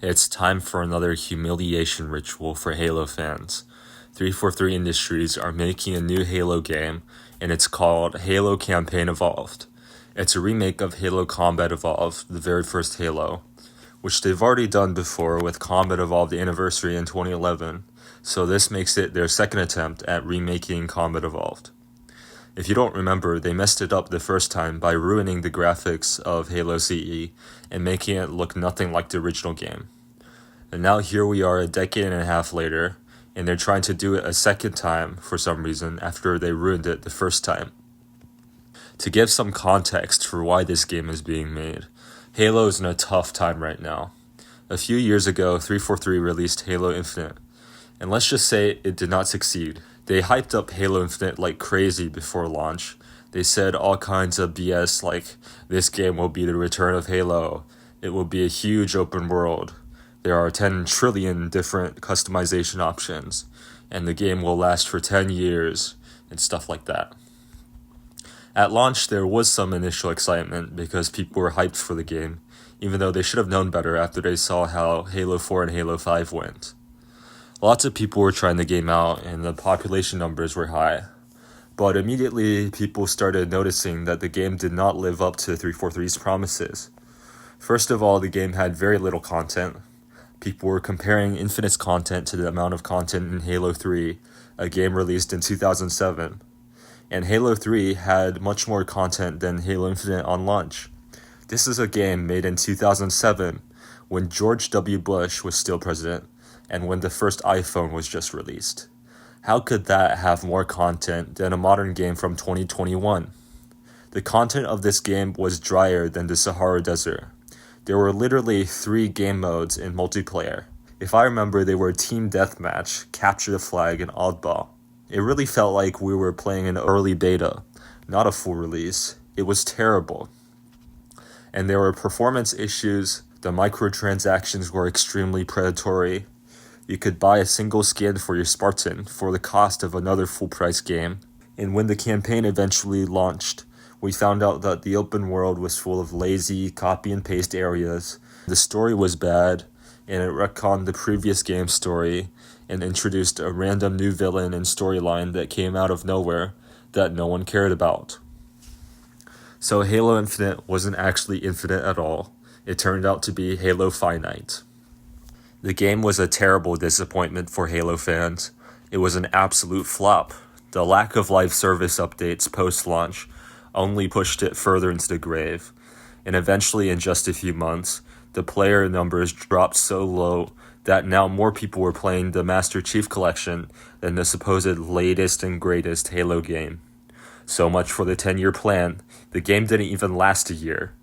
It's time for another humiliation ritual for Halo fans. 343 Industries are making a new Halo game, and it's called Halo Campaign Evolved. It's a remake of Halo Combat Evolved, the very first Halo, which they've already done before with Combat Evolved Anniversary in 2011, so this makes it their second attempt at remaking Combat Evolved. If you don't remember, they messed it up the first time by ruining the graphics of Halo CE and making it look nothing like the original game. And now here we are a decade and a half later, and they're trying to do it a second time for some reason after they ruined it the first time. To give some context for why this game is being made, Halo is in a tough time right now. A few years ago, 343 released Halo Infinite, and let's just say it did not succeed. They hyped up Halo Infinite like crazy before launch. They said all kinds of BS like, this game will be the return of Halo, it will be a huge open world, there are 10 trillion different customization options, and the game will last for 10 years, and stuff like that. At launch, there was some initial excitement because people were hyped for the game, even though they should have known better after they saw how Halo 4 and Halo 5 went. Lots of people were trying the game out, and the population numbers were high. But immediately, people started noticing that the game did not live up to 343's promises. First of all, the game had very little content. People were comparing Infinite's content to the amount of content in Halo 3, a game released in 2007. And Halo 3 had much more content than Halo Infinite on launch. This is a game made in 2007, when George W. Bush was still president, and when the first iPhone was just released. How could that have more content than a modern game from 2021? The content of this game was drier than the Sahara Desert. There were literally 3 game modes in multiplayer. If I remember, they were Team Deathmatch, Capture the Flag, and Oddball. It really felt like we were playing an early beta, not a full release. It was terrible. And there were performance issues, the microtransactions were extremely predatory. You could buy a single skin for your Spartan for the cost of another full-price game. And when the campaign eventually launched, we found out that the open world was full of lazy copy-and-paste areas. The story was bad, and it retconned the previous game's story and introduced a random new villain and storyline that came out of nowhere that no one cared about. So Halo Infinite wasn't actually infinite at all. It turned out to be Halo Finite. The game was a terrible disappointment for Halo fans. It was an absolute flop. The lack of live service updates post-launch only pushed it further into the grave, and eventually in just a few months, the player numbers dropped so low that now more people were playing the Master Chief Collection than the supposed latest and greatest Halo game. So much for the 10-year plan. The game didn't even last a year.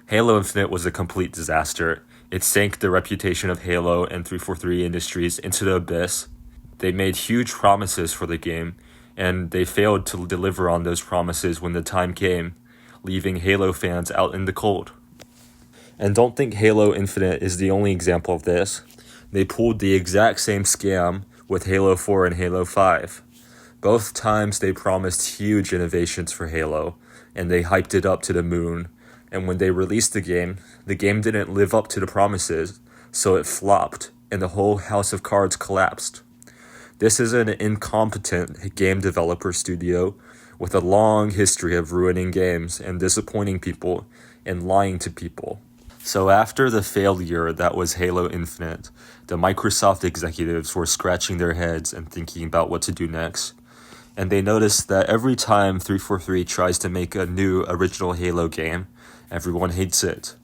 Halo Infinite was a complete disaster. It sank the reputation of Halo and 343 Industries into the abyss. They made huge promises for the game, and they failed to deliver on those promises when the time came, leaving Halo fans out in the cold. And don't think Halo Infinite is the only example of this. They pulled the exact same scam with Halo 4 and Halo 5. Both times they promised huge innovations for Halo, and they hyped it up to the moon. And when they released the game didn't live up to the promises, so it flopped, and the whole house of cards collapsed. This is an incompetent game developer studio with a long history of ruining games and disappointing people and lying to people. So after the failure that was Halo Infinite, the Microsoft executives were scratching their heads and thinking about what to do next. And they noticed that every time 343 tries to make a new original Halo game, everyone hates it.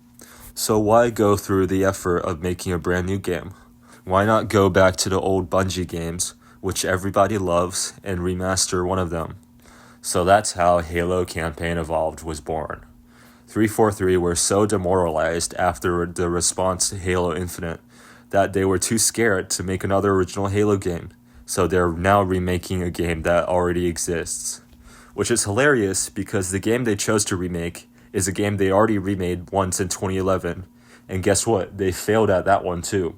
So why go through the effort of making a brand new game? Why not go back to the old Bungie games, which everybody loves, and remaster one of them? So that's how Halo Campaign Evolved was born. 343 were so demoralized after the response to Halo Infinite that they were too scared to make another original Halo game. So they're now remaking a game that already exists. Which is hilarious because the game they chose to remake is a game they already remade once in 2011. And guess what? They failed at that one too.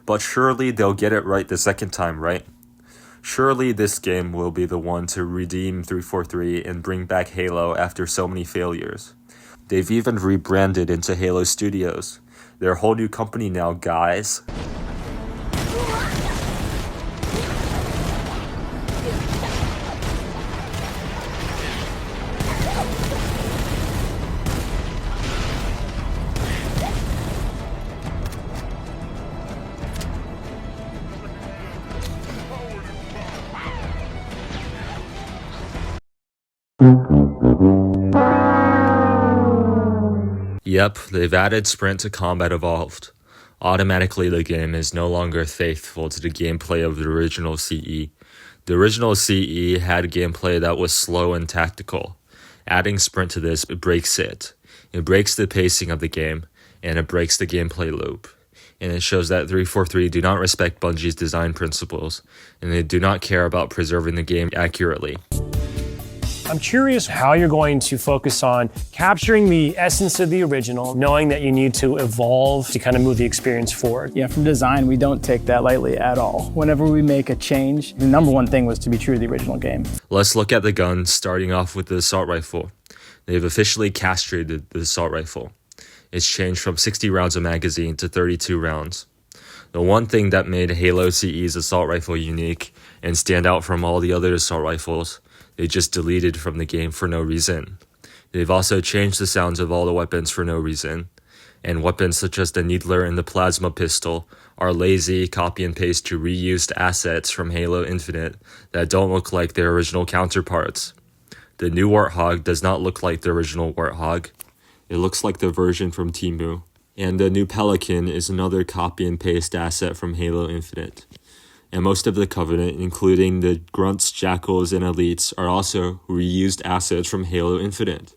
But surely they'll get it right the second time, right? Surely this game will be the one to redeem 343 and bring back Halo after so many failures. They've even rebranded into Halo Studios. They're a whole new company now, guys. Yep, they've added Sprint to Combat Evolved. Automatically, the game is no longer faithful to the gameplay of the original CE. The original CE had gameplay that was slow and tactical. Adding Sprint to this breaks it. It breaks the pacing of the game, and it breaks the gameplay loop. And it shows that 343 do not respect Bungie's design principles, and they do not care about preserving the game accurately. I'm curious how you're going to focus on capturing the essence of the original, knowing that you need to evolve to kind of move the experience forward. Yeah, from design, we don't take that lightly at all. Whenever we make a change, the number one thing was to be true to the original game. Let's look at the guns, starting off with the assault rifle. They've officially castrated the assault rifle. It's changed from 60 rounds of magazine to 32 rounds. The one thing that made Halo CE's assault rifle unique and stand out from all the other assault rifles, they just deleted from the game for no reason. They've also changed the sounds of all the weapons for no reason, and weapons such as the Needler and the Plasma Pistol are lazy copy and paste to reused assets from Halo Infinite that don't look like their original counterparts. The new Warthog does not look like the original Warthog. It looks like the version from Temu. And the new Pelican is another copy and paste asset from Halo Infinite. And most of the Covenant, including the Grunts, Jackals, and Elites, are also reused assets from Halo Infinite.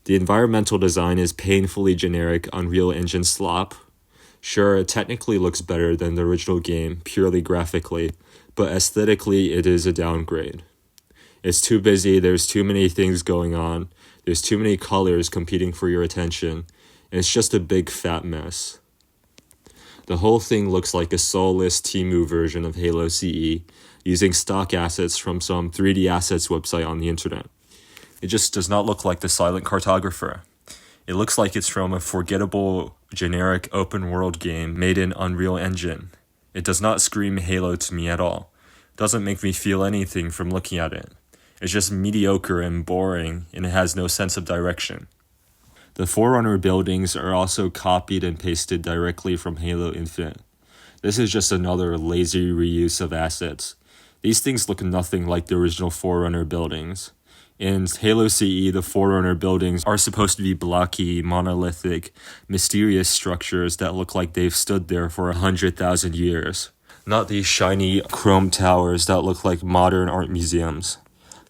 The environmental design is painfully generic Unreal Engine slop. Sure, it technically looks better than the original game, purely graphically, but aesthetically it is a downgrade. It's too busy, there's too many things going on, there's too many colors competing for your attention, and it's just a big fat mess. The whole thing looks like a soulless Temu version of Halo CE, using stock assets from some 3D Assets website on the internet. It just does not look like the Silent Cartographer. It looks like it's from a forgettable, generic open-world game made in Unreal Engine. It does not scream Halo to me at all. It doesn't make me feel anything from looking at it. It's just mediocre and boring, and it has no sense of direction. The Forerunner buildings are also copied and pasted directly from Halo Infinite. This is just another lazy reuse of assets. These things look nothing like the original Forerunner buildings. In Halo CE, the Forerunner buildings are supposed to be blocky, monolithic, mysterious structures that look like they've stood there for 100,000 years. Not these shiny chrome towers that look like modern art museums.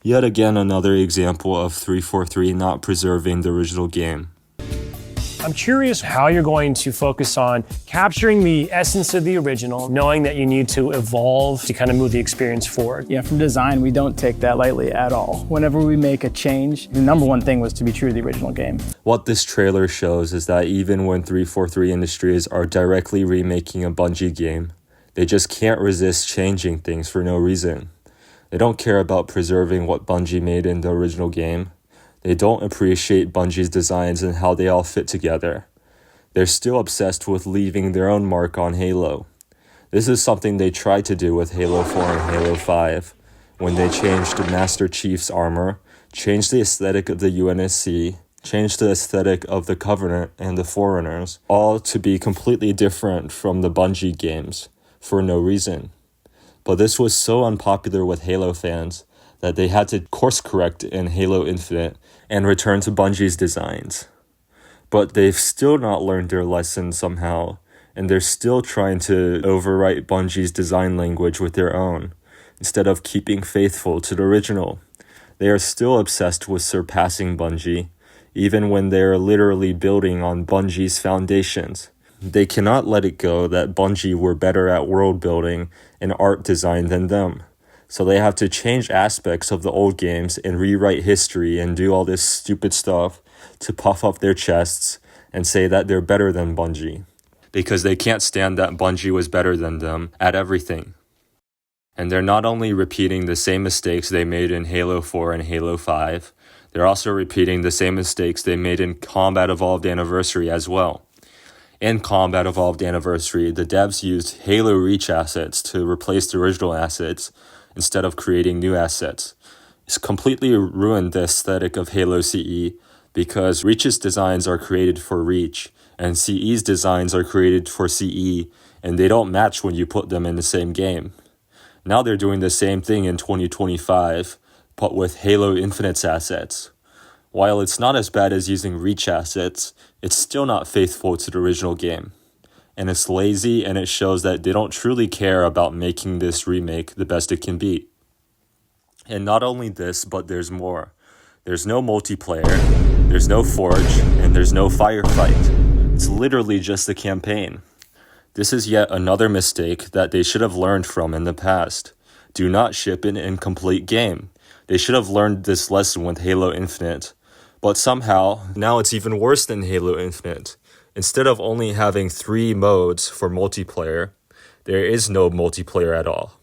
Yet again, another example of 343 not preserving the original game. I'm curious how you're going to focus on capturing the essence of the original, knowing that you need to evolve to kind of move the experience forward. Yeah, from design, we don't take that lightly at all. Whenever we make a change, the number one thing was to be true to the original game. What this trailer shows is that even when 343 Industries are directly remaking a Bungie game, they just can't resist changing things for no reason. They don't care about preserving what Bungie made in the original game. They don't appreciate Bungie's designs and how they all fit together. They're still obsessed with leaving their own mark on Halo. This is something they tried to do with Halo 4 and Halo 5, when they changed the Master Chief's armor, changed the aesthetic of the UNSC, changed the aesthetic of the Covenant and the Forerunners, all to be completely different from the Bungie games, for no reason. But this was so unpopular with Halo fans that they had to course correct in Halo Infinite and return to Bungie's designs. But they've still not learned their lesson somehow, and they're still trying to overwrite Bungie's design language with their own, instead of keeping faithful to the original. They are still obsessed with surpassing Bungie, even when they are literally building on Bungie's foundations. They cannot let it go that Bungie were better at world building and art design than them. So they have to change aspects of the old games and rewrite history and do all this stupid stuff to puff up their chests and say that they're better than Bungie. Because they can't stand that Bungie was better than them at everything. And they're not only repeating the same mistakes they made in Halo 4 and Halo 5, they're also repeating the same mistakes they made in Combat Evolved Anniversary as well. In Combat Evolved Anniversary, the devs used Halo Reach assets to replace the original assets instead of creating new assets. It's completely ruined the aesthetic of Halo CE because Reach's designs are created for Reach and CE's designs are created for CE, and they don't match when you put them in the same game. Now they're doing the same thing in 2025, but with Halo Infinite's assets. While it's not as bad as using Reach assets, it's still not faithful to the original game. And it's lazy, and it shows that they don't truly care about making this remake the best it can be. And not only this, but there's more. There's no multiplayer, there's no Forge, and there's no firefight. It's literally just a campaign. This is yet another mistake that they should have learned from in the past. Do not ship an incomplete game. They should have learned this lesson with Halo Infinite. But somehow, now it's even worse than Halo Infinite. Instead of only having 3 modes for multiplayer, there is no multiplayer at all.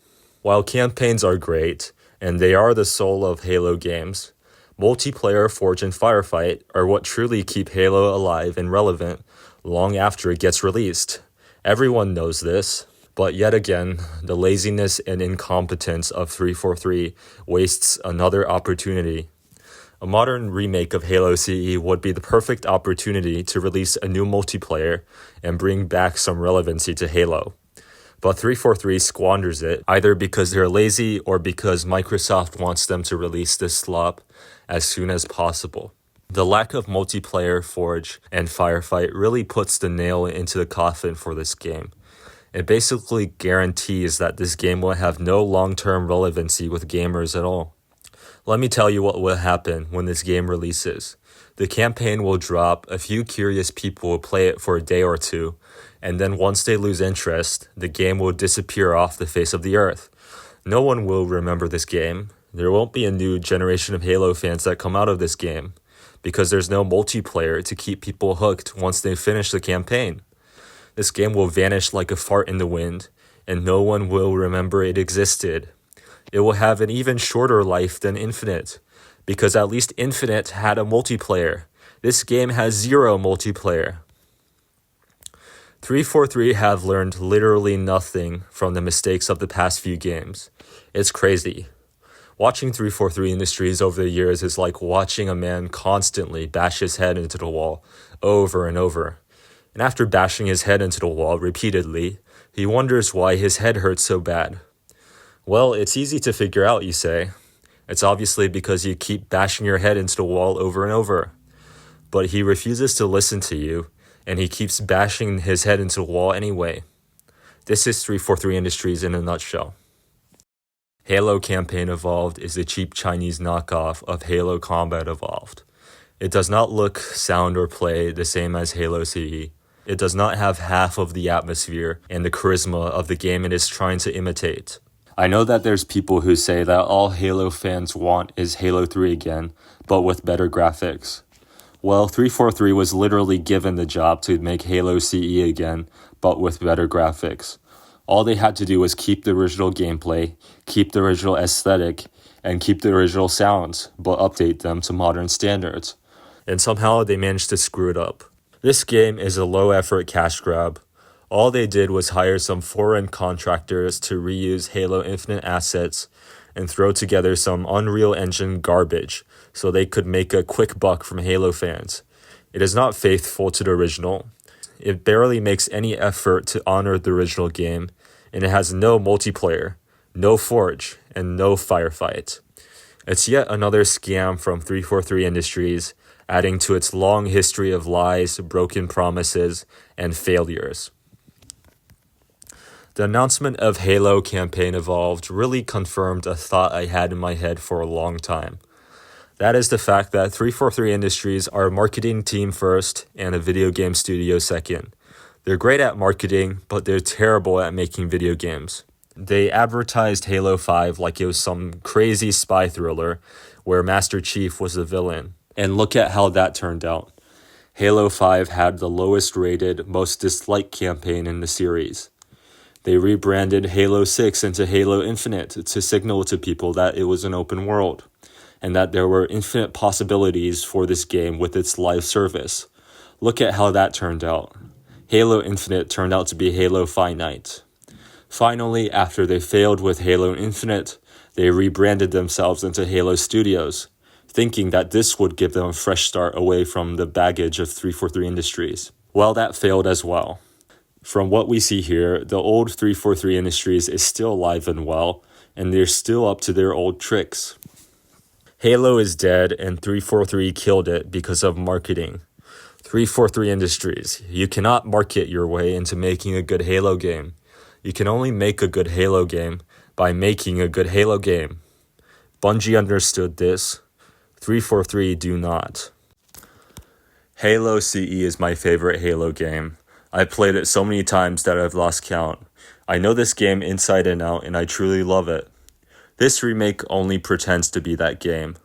While campaigns are great, and they are the soul of Halo games, multiplayer, Forge, and Firefight are what truly keep Halo alive and relevant long after it gets released. Everyone knows this, but yet again, the laziness and incompetence of 343 wastes another opportunity. A modern remake of Halo CE would be the perfect opportunity to release a new multiplayer and bring back some relevancy to Halo. But 343 squanders it, either because they're lazy or because Microsoft wants them to release this slop as soon as possible. The lack of multiplayer, Forge, and Firefight really puts the nail into the coffin for this game. It basically guarantees that this game will have no long-term relevancy with gamers at all. Let me tell you what will happen when this game releases. The campaign will drop, a few curious people will play it for a day or two, and then once they lose interest, the game will disappear off the face of the earth. No one will remember this game. There won't be a new generation of Halo fans that come out of this game, because there's no multiplayer to keep people hooked once they finish the campaign. This game will vanish like a fart in the wind, and no one will remember it existed. It will have an even shorter life than Infinite, because at least Infinite had a multiplayer. This game has 0 multiplayer. 343 have learned literally nothing from the mistakes of the past few games. It's crazy. Watching 343 Industries over the years is like watching a man constantly bash his head into the wall over and over. And after bashing his head into the wall repeatedly, he wonders why his head hurts so bad. Well, it's easy to figure out, you say. It's obviously because you keep bashing your head into the wall over and over. But he refuses to listen to you, and he keeps bashing his head into the wall anyway. This is 343 Industries in a nutshell. Halo Campaign Evolved is a cheap Chinese knockoff of Halo Combat Evolved. It does not look, sound, or play the same as Halo CE. It does not have half of the atmosphere and the charisma of the game it is trying to imitate. I know that there's people who say that all Halo fans want is Halo 3 again, but with better graphics. Well, 343 was literally given the job to make Halo CE again, but with better graphics. All they had to do was keep the original gameplay, keep the original aesthetic, and keep the original sounds, but update them to modern standards. And somehow they managed to screw it up. This game is a low-effort cash grab. All they did was hire some foreign contractors to reuse Halo Infinite assets and throw together some Unreal Engine garbage so they could make a quick buck from Halo fans. It is not faithful to the original. It barely makes any effort to honor the original game, and it has no multiplayer, no Forge, and no firefight. It's yet another scam from 343 Industries, adding to its long history of lies, broken promises, and failures. The announcement of Halo Campaign Evolved really confirmed a thought I had in my head for a long time. That is the fact that 343 Industries are a marketing team first and a video game studio second. They're great at marketing, but they're terrible at making video games. They advertised Halo 5 like it was some crazy spy thriller where Master Chief was the villain. And look at how that turned out. Halo 5 had the lowest rated, most disliked campaign in the series. They rebranded Halo 6 into Halo Infinite to signal to people that it was an open world, and that there were infinite possibilities for this game with its live service. Look at how that turned out. Halo Infinite turned out to be Halo Finite. Finally, after they failed with Halo Infinite, they rebranded themselves into Halo Studios, thinking that this would give them a fresh start away from the baggage of 343 Industries. Well, that failed as well. From what we see here, the old 343 Industries is still alive and well, and they're still up to their old tricks. Halo is dead, and 343 killed it because of marketing. 343 Industries, you cannot market your way into making a good Halo game. You can only make a good Halo game by making a good Halo game. Bungie understood this. 343 do not. Halo CE is my favorite Halo game. I've played it so many times that I've lost count. I know this game inside and out, and I truly love it. This remake only pretends to be that game.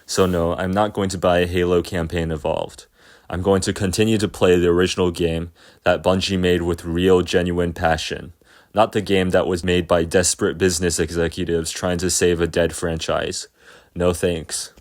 So no, I'm not going to buy a Halo Campaign Evolved. I'm going to continue to play the original game that Bungie made with real, genuine passion. Not the game that was made by desperate business executives trying to save a dead franchise. No thanks.